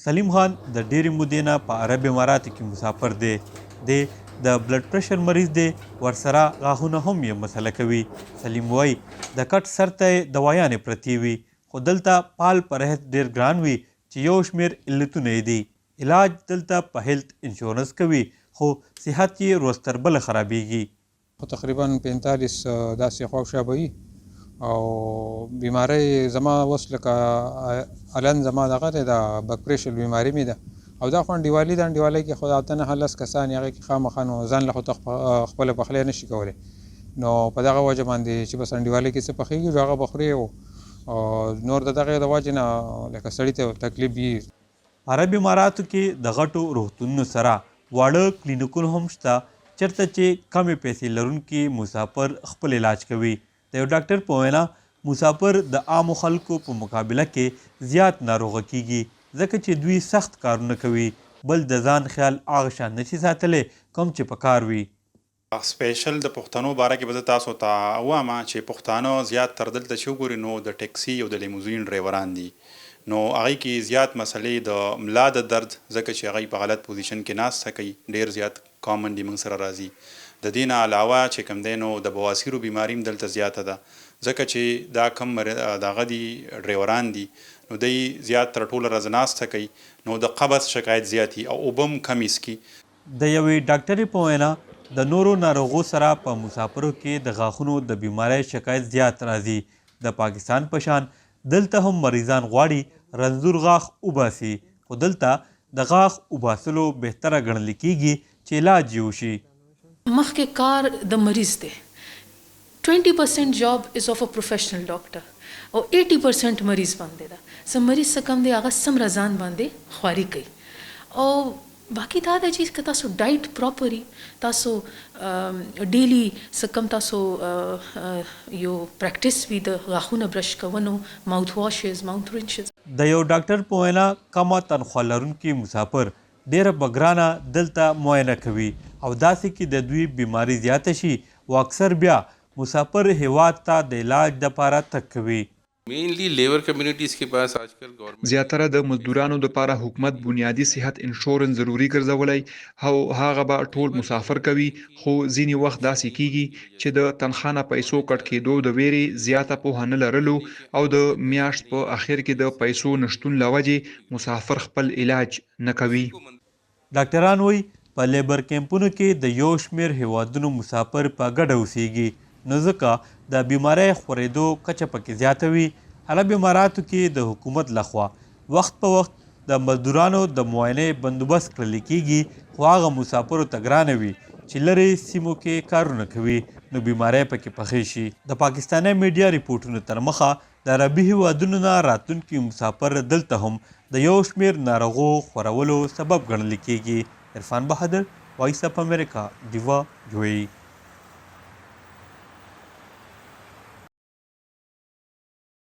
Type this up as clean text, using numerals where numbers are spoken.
سلیم خان د ډېرې مودې نه په عرب اماراتو کې مسافر دی. د بلډ پریشر مریض دی، ورسره غاښونه هم یې مسله کوي. سلیم وایي د کټ سر ته یې دوايانې پرتې وي، خو دلته پال پرهیز ډېر ګران وي چې یو شمېر علتونه یې دي. علاج دلته په هیلث انشورنس کوي، خو صحت یې روز تر بله خرابېږي. تقریبا 45 داسې خواوشا به وي او بیماری زما اوس لکه الان زما دغه دی د بلډ پریشر بیماري مې ده او دا خو انډیوالي ده. انډیوالۍ کې خو اته نه 10 کسان هغې کې خامخا نو ځان له خو ته خپله پخلی نه شي کولی، نو په دغه وجه باندې چې بس انډیوالۍ کې څه پخېږي هغه به خورې او نور د دغې د وجې نه لکه سړي ته تکلیف وي. عرب اماراتو کې د غټو روغتونونو سره واړه کلینیکونه هم شته چېرته چې کمې پیسې لرونکي مسافر خپل علاج کوي. د یو ډاکټر په وینا مسافر د عامو خلکو په مقابله کې زیات ناروغه کیږي ځکه چې دوی سخت کارونه کوي، بل د ځان خیال هغه شان نشي ساتلی کوم چې په کار وي. سپیشل د پښتنو باره کې به زه تاسو ته وایم چې پښتانه زیات تر دلته چې وګوري نو د ټیکسي او د لیموزین ډریوران دي، نو هغې کې زیات مسلې د ملا د درد ځکه چې هغوی په غلط پوزیشن کې ناسته کوي ډېر زیات کامن دي موږ سره راځي. د دې نه علاوه چې کوم دی نو د بواسیرو بیماري هم دلته زیاته ده ځکه چې دا کم دغه دي ډریوران دي نو دی زیات تر ټوله ورځ ناسته کوي نو د قبض شکایت زیاتي او اوبه هم کمې څکي. د یوې ډاکټرې په وینا د نورو ناروغو سره په مسافرو کې د غاښونو د بیمارۍ شکایت زیات راځي. د پاکستان په شان دلته هم مریضان غواړي رنځور غاښ وباسي، خو دلته د غاښ وباسلو بهتره ګڼل کیږي چې علاج یې وشي. مخکې کار د مریض دی، 20% جاب از اف ا پروفیشنل ډاکټر او 80% مریض باندې ده. څه مریض څه کم دی هغه څومره ځان باندې خواري کوي او باقي دا ده چې که تاسو ډایټ پراپري تاسو ډیلی څه کم تاسو یو پریکټس وي د غاښونه برش کونو، ماوث واشز، ماوث رینچز. د یو ډاکټر په وینا کمه تنخوا لرونکي مسافر ډیره بګرانه دلته معاینه کوي او داسې کې د دوی بیماری زیاته شي او اکثر بیا مسافر هیواد ته د علاج دپاره تګ کوي. مینلی لیبر کمیونټیز کې پاس آجکل گورنمنٹ زیاتره د مزدورانو لپاره حکومت بنیادی صحت انشورنس ضروری ګرځولی او هغه به ټول مسافر کوي، خو ځینې وخت داسې کیږي چې د تنخوا نه پیسو کټ کېدو د ویرې زیاته پوهه نه لرلو او د میاشت په اخر کې د پیسو نشتون له وجې مسافر خپل علاج نه کوي. ډاکټران وایي په لیبر کیمپونو کې د یو شمېر هیوادونو مسافر په ګډه اوسیږي، نو ځکه د بیمارۍ خورېدو کچه پکې زیاته وي. عرب اماراتو کې د حکومت لخوا وخت په وخت د مزدورانو د معاینې بندوبست کړل کیږي، خو هغه مسافرو ته ګرانه وي چې لرې سیمو کې کارونه کوي نو بیماری پکې پخې شي. د پاکستاني میډیا ریپورټونو تر مخه د عربي هیوادونو نه راتلونکي مسافر دلته هم د یو شمېر ناروغو خورولو سبب ګڼل کیږي. عرفان بهادر، وایس اف امریکا، ډیوا، UAE.